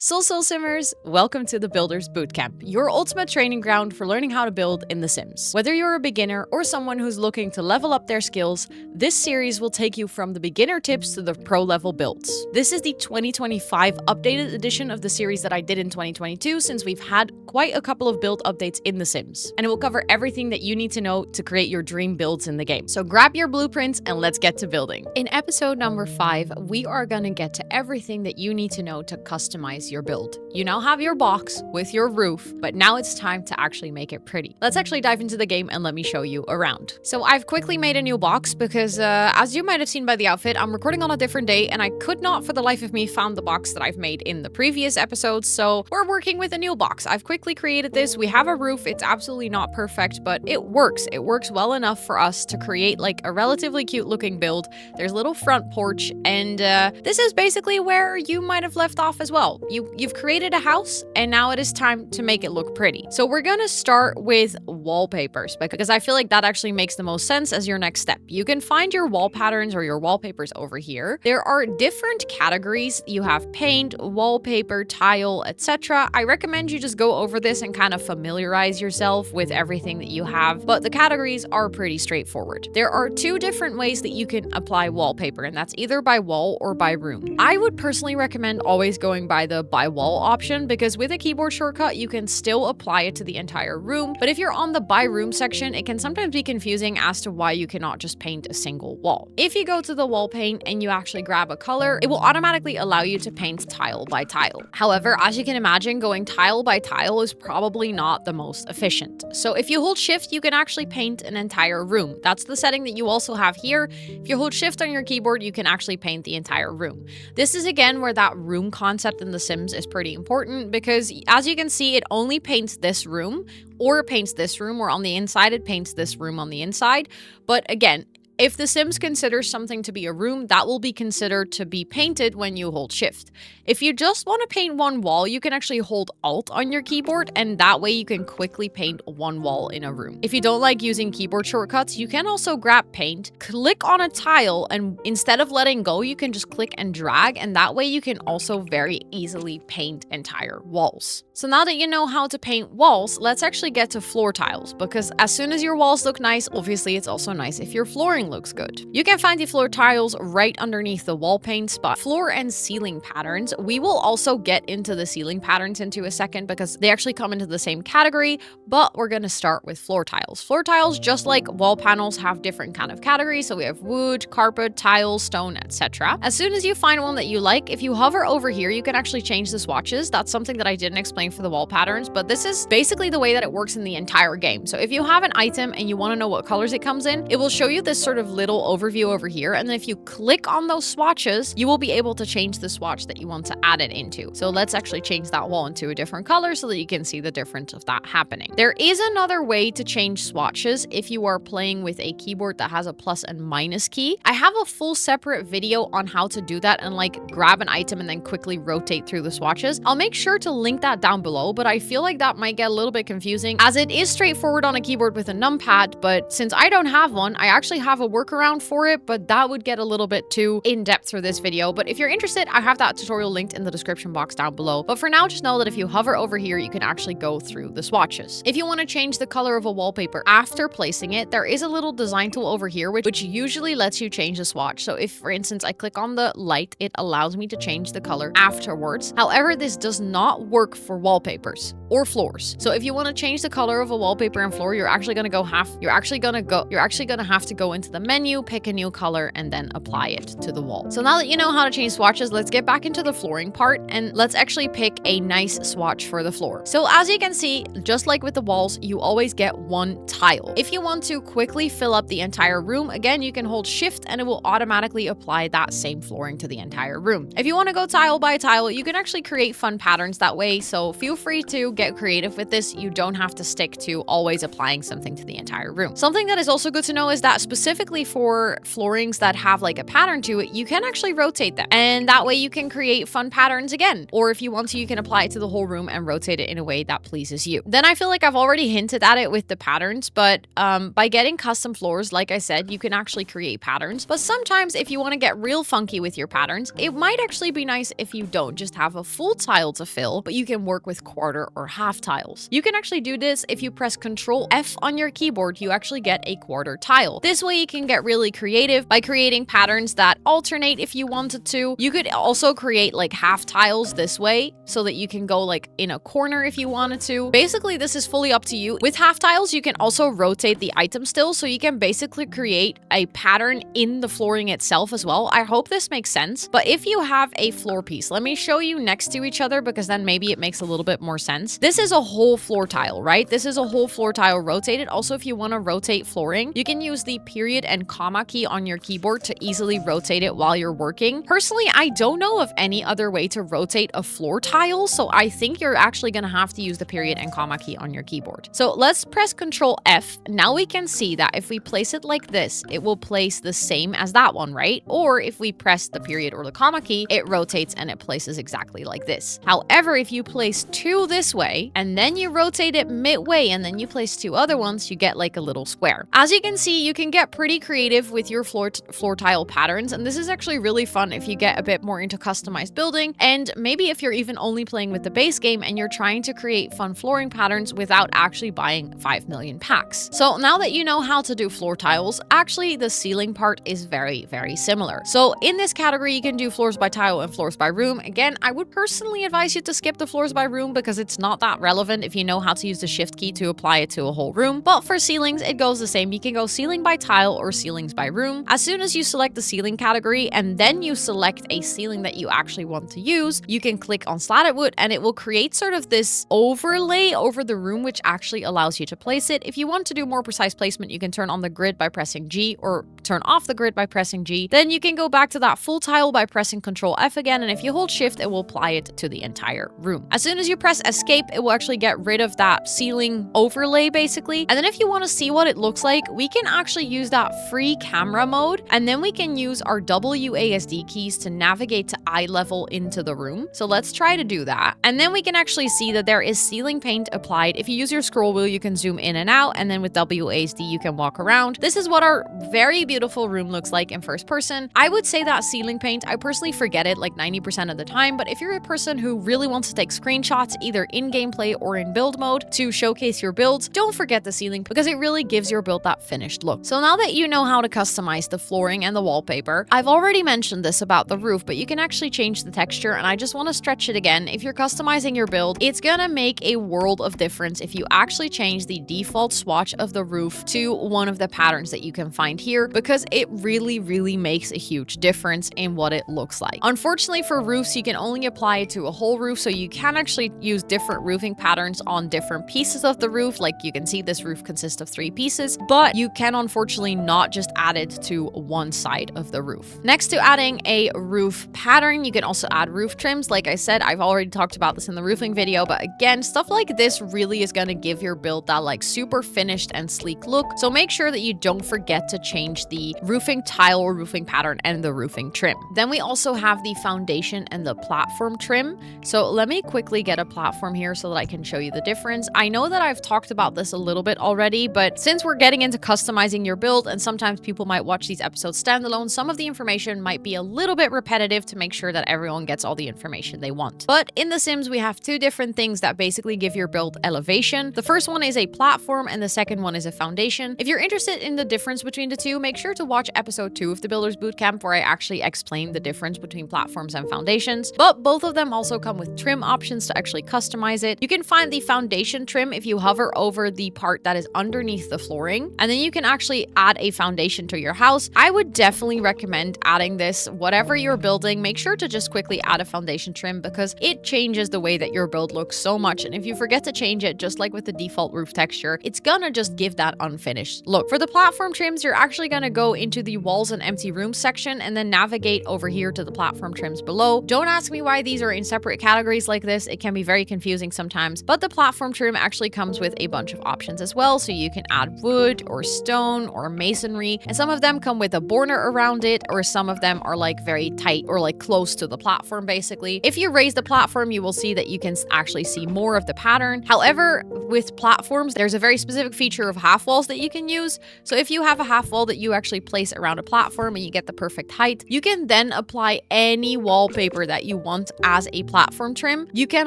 Soul Simmers, welcome to the Builders Bootcamp, your ultimate training ground for learning how to build in The Sims. Whether you're a beginner or someone who's looking to level up their skills, this series will take you from the beginner tips to the pro level builds. This is the 2025 updated edition of the series that I did in 2022, since we've had quite a couple of build updates in The Sims, and it will cover everything that you need to know to create your dream builds in the game. So grab your blueprints and let's get to building. In episode number 5, we are gonna get to everything that you need to know to customize your build. You now have your box with your roof, but now it's time to actually make it pretty. Let's actually dive into the game and let me show you around. So I've quickly made a new box because as you might have seen by the outfit, I'm recording on a different day and I could not for the life of me found the box that I've made in the previous episodes, so we're working with a new box. I've quickly created this. We have a roof. It's absolutely not perfect, but it works. It works well enough for us to create like a relatively cute looking build. There's a little front porch, and this is basically where you might have left off as well. You've created a house and now it is time to make it look pretty. So we're gonna start with wallpapers because I feel like that actually makes the most sense as your next step. You can find your wall patterns or your wallpapers over here. There are different categories. You have paint, wallpaper, tile, etc. I recommend you just go over this and kind of familiarize yourself with everything that you have, but the categories are pretty straightforward. There are 2 different ways that you can apply wallpaper, and that's either by wall or by room. I would personally recommend always going by the by wall option because with a keyboard shortcut you can still apply it to the entire room, but if you're on the by room section it can sometimes be confusing as to why you cannot just paint a single wall. If you go to the wall paint and you actually grab a color, it will automatically allow you to paint tile by tile. However, as you can imagine, going tile by tile is probably not the most efficient. So if you hold shift you can actually paint an entire room. That's the setting that you also have here. If you hold shift on your keyboard you can actually paint the entire room. This is again where that room concept in The Sims is pretty important because as you can see it only paints this room or it paints this room, or on the inside it paints this room on the inside. But again, if The Sims considers something to be a room, that will be considered to be painted when you hold shift. If you just want to paint one wall, you can actually hold alt on your keyboard, and that way you can quickly paint one wall in a room. If you don't like using keyboard shortcuts, you can also grab paint, click on a tile, and instead of letting go, you can just click and drag, and that way you can also very easily paint entire walls. So now that you know how to paint walls, let's actually get to floor tiles, because as soon as your walls look nice, obviously it's also nice if your flooring looks good. You can find the floor tiles right underneath the wall paints, but floor and ceiling patterns, we will also get into the ceiling patterns into a second because they actually come into the same category, but we're going to start with floor tiles. Floor tiles, just like wall panels, have different kind of categories. So we have wood, carpet, tile, stone, etc. As soon as you find one that you like, if you hover over here, you can actually change the swatches. That's something that I didn't explain for the wall patterns, but this is basically the way that it works in the entire game. So if you have an item and you want to know what colors it comes in, it will show you this sort of little overview over here, and then if you click on those swatches you will be able to change the swatch that you want to add it into. So let's actually change that wall into a different color so that you can see the difference of that happening. There is another way to change swatches if you are playing with a keyboard that has a plus and minus key. I have a full separate video on how to do that and like grab an item and then quickly rotate through the swatches. I'll make sure to link that down below, but I feel like that might get a little bit confusing as it is straightforward on a keyboard with a numpad, but since I don't have one, I actually have a workaround for it, but that would get a little bit too in-depth for this video. But if you're interested, I have that tutorial linked in the description box down below. But for now, just know that if you hover over here, you can actually go through the swatches. If you want to change the color of a wallpaper after placing it, there is a little design tool over here, which usually lets you change the swatch. So if, for instance, I click on the light, it allows me to change the color afterwards. However, this does not work for wallpapers or floors. So if you want to change the color of a wallpaper and floor, you're actually going to have to go into the menu, pick a new color, and then apply it to the wall. So now that you know how to change swatches, let's get back into the flooring part and let's actually pick a nice swatch for the floor. So as you can see, just like with the walls, you always get one tile. If you want to quickly fill up the entire room, again, you can hold shift and it will automatically apply that same flooring to the entire room. If you want to go tile by tile, you can actually create fun patterns that way. So feel free to get creative with this. You don't have to stick to always applying something to the entire room. Something that is also good to know is that specifically specifically for floorings that have like a pattern to it, you can actually rotate them. And that way you can create fun patterns again. Or if you want to, you can apply it to the whole room and rotate it in a way that pleases you. Then I feel like I've already hinted at it with the patterns, but by getting custom floors, like I said, you can actually create patterns. But sometimes if you want to get real funky with your patterns, it might actually be nice if you don't just have a full tile to fill, but you can work with quarter or half tiles. You can actually do this if you press Ctrl F on your keyboard, you actually get a quarter tile. This way you can get really creative by creating patterns that alternate if you wanted to. You could also create like half tiles this way so that you can go like in a corner if you wanted to. Basically, this is fully up to you. With half tiles, you can also rotate the item still, so you can basically create a pattern in the flooring itself as well. I hope this makes sense. But if you have a floor piece, let me show you next to each other because then maybe it makes a little bit more sense. This is a whole floor tile, right? This is a whole floor tile rotated. Also, if you want to rotate flooring, you can use the period and comma key on your keyboard to easily rotate it while you're working. Personally, I don't know of any other way to rotate a floor tile, so I think you're actually going to have to use the period and comma key on your keyboard. So let's press Ctrl F. Now we can see that if we place it like this, it will place the same as that one, right? Or if we press the period or the comma key, it rotates and it places exactly like this. However, if you place two this way and then you rotate it midway and then you place two other ones, you get like a little square. As you can see, you can get pretty creative with your floor tile patterns, and this is actually really fun if you get a bit more into customized building, and maybe if you're even only playing with the base game and you're trying to create fun flooring patterns without actually buying 5 million packs. So now that you know how to do floor tiles, actually the ceiling part is very, very similar. So in this category, you can do floors by tile and floors by room. Again, I would personally advise you to skip the floors by room because it's not that relevant if you know how to use the shift key to apply it to a whole room. But for ceilings, it goes the same. You can go ceiling by tile or ceilings by room. As soon as you select the ceiling category and then you select a ceiling that you actually want to use, you can click on slatted wood and it will create sort of this overlay over the room, which actually allows you to place it. If you want to do more precise placement, you can turn on the grid by pressing G or turn off the grid by pressing G. Then you can go back to that full tile by pressing Ctrl F again, and if you hold shift, it will apply it to the entire room. As soon as you press escape, it will actually get rid of that ceiling overlay basically. And then if you want to see what it looks like, we can actually use that free camera mode, and then we can use our WASD keys to navigate to eye level into the room. So let's try to do that. And then we can actually see that there is ceiling paint applied. If you use your scroll wheel, you can zoom in and out, and then with WASD, you can walk around. This is what our very beautiful room looks like in first person. I would say that ceiling paint, I personally forget it like 90% of the time, but if you're a person who really wants to take screenshots either in gameplay or in build mode to showcase your builds, don't forget the ceiling because it really gives your build that finished look. So now that you know how to customize the flooring and the wallpaper, I've already mentioned this about the roof, but you can actually change the texture, and I just want to stretch it again. If you're customizing your build, it's gonna make a world of difference if you actually change the default swatch of the roof to one of the patterns that you can find here, because it really makes a huge difference in what it looks like. Unfortunately for roofs, you can only apply it to a whole roof, so you can actually use different roofing patterns on different pieces of the roof. Like you can see this roof consists of 3 pieces, but you can unfortunately not just add it to one side of the roof. Next to adding a roof pattern, you can also add roof trims. Like I said, I've already talked about this in the roofing video, but again, stuff like this really is going to give your build that like super finished and sleek look. So make sure that you don't forget to change the roofing tile or roofing pattern and the roofing trim. Then we also have the foundation and the platform trim. So let me quickly get a platform here so that I can show you the difference. I know that I've talked about this a little bit already, but since we're getting into customizing your build, and sometimes people might watch these episodes standalone, some of the information might be a little bit repetitive to make sure that everyone gets all the information they want. But in The Sims, we have 2 different things that basically give your build elevation. The first one is a platform and the second one is a foundation. If you're interested in the difference between the two, make sure to watch episode 2 of the Builders Bootcamp where I actually explain the difference between platforms and foundations. But both of them also come with trim options to actually customize it. You can find the foundation trim if you hover over the part that is underneath the flooring, and then you can actually add a foundation to your house. I would definitely recommend adding this. Whatever you're building, make sure to just quickly add a foundation trim because it changes the way that your build looks so much, and if you forget to change it, just like with the default roof texture, it's gonna just give that unfinished look. For the platform trims, you're actually gonna go into the walls and empty rooms section and then navigate over here to the platform trims below. Don't ask me why these are in separate categories like this. It can be very confusing sometimes, but the platform trim actually comes with a bunch of options as well. So you can add wood or stone or masonry, and some of them come with a border around it, or some of them are like very tight or like close to the platform basically. If you raise the platform, you will see that you can actually see more of the pattern. However, with platforms, there's a very specific feature of half walls that you can use. So if you have a half wall that you actually place around a platform and you get the perfect height, you can then apply any wallpaper that you want as a platform trim. You can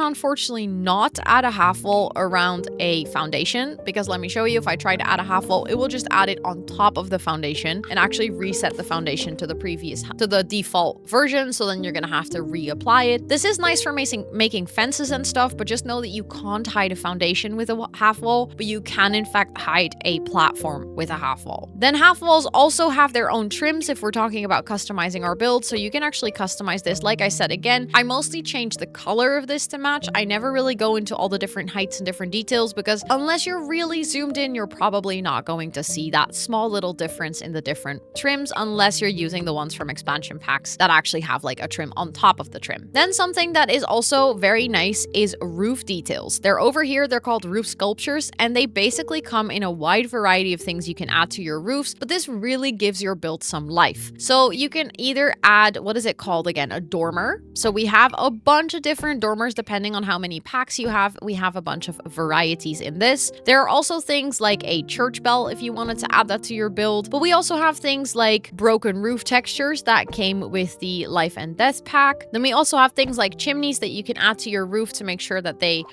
unfortunately not add a half wall around a foundation, because let me show you, if I try to add a half wall, it will just add it on top of the foundation and actually reset the foundation to the default version. So then you're gonna have to reapply it. This is nice for making fences and stuff, but just know that you can't hide a foundation with a half wall, but you can in fact hide a platform with a half wall. Then half walls also have their own trims if we're talking about customizing our build, so you can actually customize this. Like I said, again, I mostly change the color of this to match. I never really go into all the different heights and different details, because unless you're really zoomed in, you're probably not going to see that small little difference in the different trims unless you're using the ones from expansion packs that actually have like a trim on top of the trim. Then something that is also very nice is roof details. They're over here, they're called roof sculptures, and they basically come in a wide variety of things you can add to your roofs, but this really gives your build some life. So you can either add, what is it called again? A dormer. So we have a bunch of different dormers depending on how many packs you have. We have a bunch of varieties in this. There are also things like a church bell if you wanted to add that to your build, but we also have things like broken roof textures that came with the life and death pack. Then we also have things like chimneys that you can add to your roof to make sure that they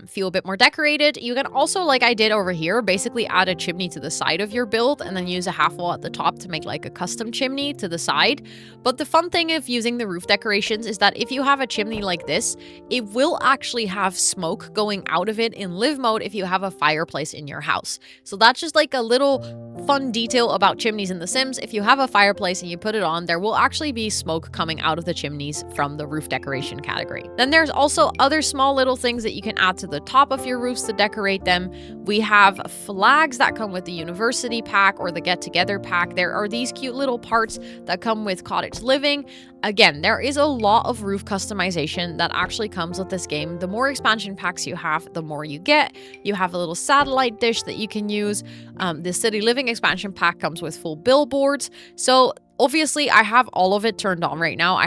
feel a bit more decorated. You can also, like I did over here, basically add a chimney to the side of your build and then use a half wall at the top to make like a custom chimney to the side. But the fun thing of using the roof decorations is that if you have a chimney like this, it will actually have smoke going out of it in live mode if you have a fireplace in your house. So that's just like a little fun detail about chimneys in The Sims. If you have a fireplace and you put it on, there will actually be smoke coming out of the chimneys from the roof decoration category. Then there's also other small little things that you can add to the top of your roofs to decorate them. We have flags that come with the university pack or the get together pack. There are these cute little parts that come with cottage living. Again, there is a lot of roof customization that actually comes with this game. The more expansion packs you have, the more you get. You have a little satellite dish that you can use. The city living expansion pack comes with full billboards. So obviously I have all of it turned on right now.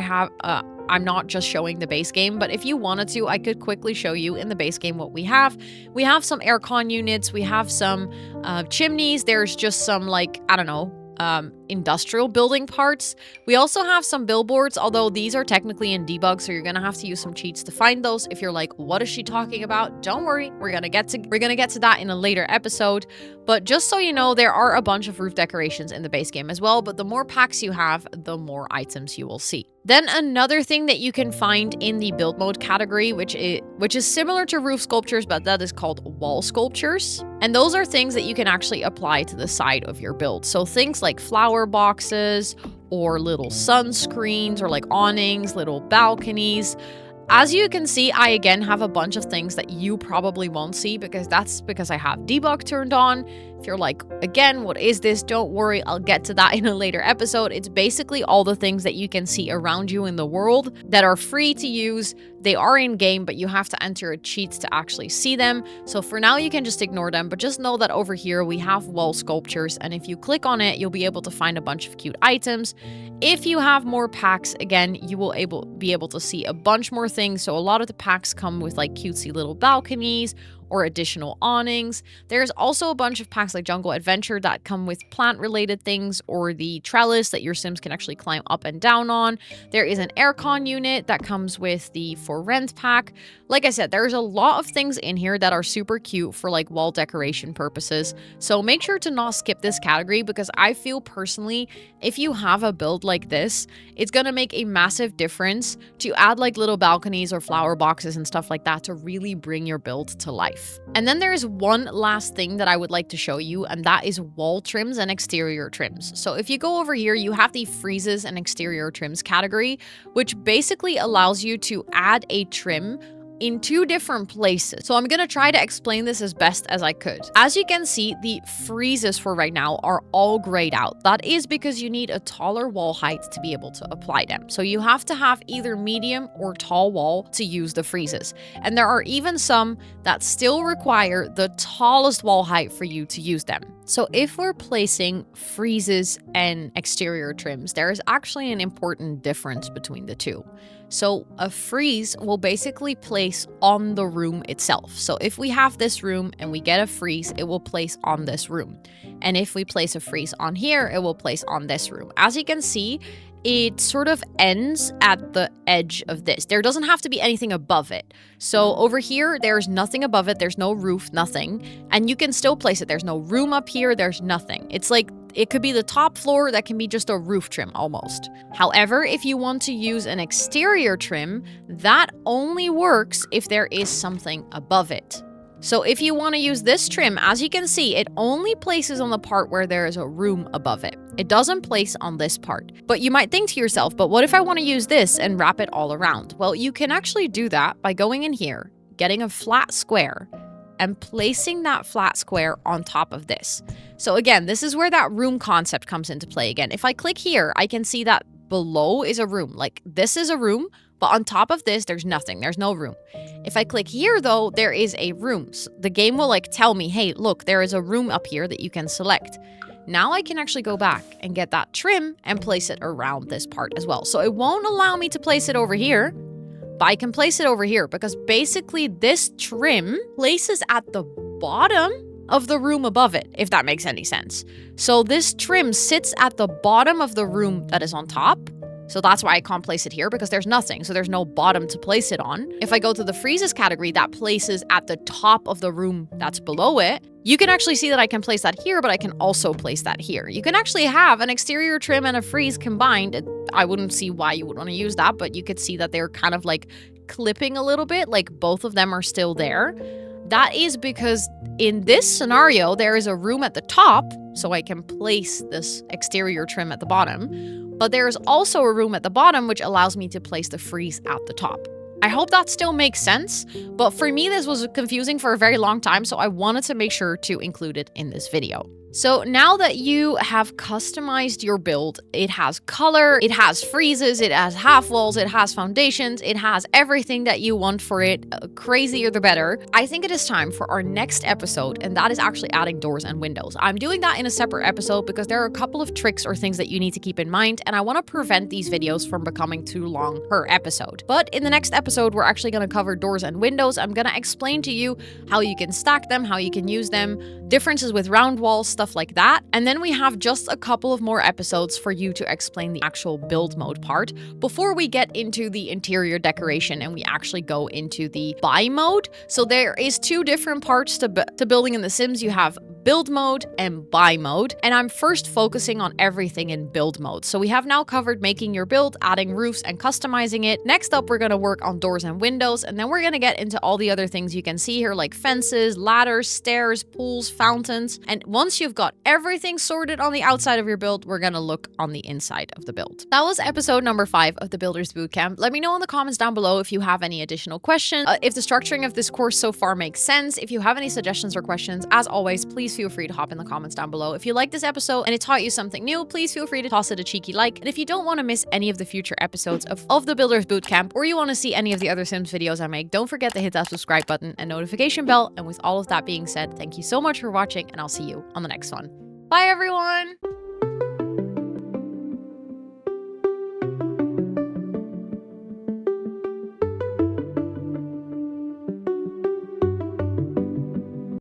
I'm not just showing the base game, but if you wanted to, I could quickly show you in the base game what we have. We have some aircon units, we have some chimneys, there's just some like, I don't know, industrial building parts. We also have some billboards, although these are technically in debug, so you're gonna have to use some cheats to find those. If you're like, what is she talking about? Don't worry, we're gonna get to that in a later episode. But just so you know, there are a bunch of roof decorations in the base game as well, but the more packs you have, the more items you will see. Then another thing that you can find in the build mode category, which is similar to roof sculptures, but that is called wall sculptures. And those are things that you can actually apply to the side of your build. So things like flower boxes or little sunscreens or like awnings, little balconies. As you can see, I again have a bunch of things that you probably won't see because I have debug turned on. If you're like, again, what is this? Don't worry, I'll get to that in a later episode. It's basically all the things that you can see around you in the world that are free to use. They are in game, but you have to enter a cheat to actually see them. So for now, you can just ignore them, but just know that over here we have wall sculptures, and if you click on it, you'll be able to find a bunch of cute items. If you have more packs, again, you will be able to see a bunch more things. So a lot of the packs come with like cutesy little balconies or additional awnings. There's also a bunch of packs like Jungle Adventure that come with plant-related things or the trellis that your Sims can actually climb up and down on. There is an aircon unit that comes with the For Rent pack. Like I said, there's a lot of things in here that are super cute for like wall decoration purposes. So make sure to not skip this category because I feel personally, if you have a build like this, it's gonna make a massive difference to add like little balconies or flower boxes and stuff like that to really bring your build to life. And then there's one last thing that I would like to show you, and that is wall trims and exterior trims. So if you go over here, you have the Friezes and exterior trims category, which basically allows you to add a trim in two different places. So I'm gonna try to explain this as best as I could. As you can see, the Friezes for right now are all grayed out. That is because you need a taller wall height to be able to apply them. So you have to have either medium or tall wall to use the Friezes. And there are even some that still require the tallest wall height for you to use them. So if we're placing friezes and exterior trims, there is actually an important difference between the two. So a frieze will basically place on the room itself. So if we have this room and we get a frieze, it will place on this room. And if we place a frieze on here, it will place on this room. As you can see, it sort of ends at the edge of this. There doesn't have to be anything above it. So over here, there's nothing above it. There's no roof, nothing. And you can still place it. There's no room up here. There's nothing. It's like it could be the top floor. That can be just a roof trim almost. However, if you want to use an exterior trim, that only works if there is something above it. So if you want to use this trim, as you can see, it only places on the part where there is a room above it. It doesn't place on this part. But you might think to yourself, but what if I want to use this and wrap it all around? Well, you can actually do that by going in here, getting a flat square, and placing that flat square on top of this. So again, this is where that room concept comes into play again. If I click here, I can see that below is a room. Like this is a room, but on top of this, there's nothing. There's no room. If I click here, though, there is a room. So the game will like tell me, hey, look, there is a room up here that you can select. Now I can actually go back and get that trim and place it around this part as well. So it won't allow me to place it over here, but I can place it over here because basically this trim places at the bottom of the room above it, if that makes any sense. So this trim sits at the bottom of the room that is on top. So that's why I can't place it here because there's nothing. So there's no bottom to place it on. If I go to the friezes category, that places at the top of the room that's below it. You can actually see that I can place that here, but I can also place that here. You can actually have an exterior trim and a frieze combined. I wouldn't see why you would want to use that, but you could see that they're kind of like clipping a little bit, like both of them are still there. That is because in this scenario, there is a room at the top, so I can place this exterior trim at the bottom. But there is also a room at the bottom, which allows me to place the frieze at the top. I hope that still makes sense, but for me, this was confusing for a very long time, so I wanted to make sure to include it in this video. So now that you have customized your build, it has color, it has friezes, it has half walls, it has foundations, it has everything that you want for it, crazier the better. I think it is time for our next episode, and that is actually adding doors and windows. I'm doing that in a separate episode because there are a couple of tricks or things that you need to keep in mind, and I want to prevent these videos from becoming too long per episode. But in the next episode, we're actually going to cover doors and windows. I'm going to explain to you how you can stack them, how you can use them, differences with round walls, stuff like that. And then we have just a couple of more episodes for you to explain the actual build mode part before we get into the interior decoration and we actually go into the buy mode. So there is two different parts to building in The Sims. You have build mode and buy mode, and I'm first focusing on everything in build mode. So we have now covered making your build, adding roofs and customizing it. Next up, we're going to work on doors and windows, and then we're going to get into all the other things you can see here, like fences, ladders, stairs, pools, fountains. And once you've got everything sorted on the outside of your build, we're going to look on the inside of the build. That was episode number 5 of the Builders Bootcamp. Let me know in the comments down below if you have any additional questions, if the structuring of this course so far makes sense. If you have any suggestions or questions, as always, please feel free to hop in the comments down below. If you like this episode and it taught you something new, please feel free to toss it a cheeky like. And if you don't want to miss any of the future episodes of the Builders Bootcamp, or you want to see any of the other Sims videos I make, don't forget to hit that subscribe button and notification bell. And with all of that being said, thank you so much for watching, and I'll see you on the next one. Bye, everyone!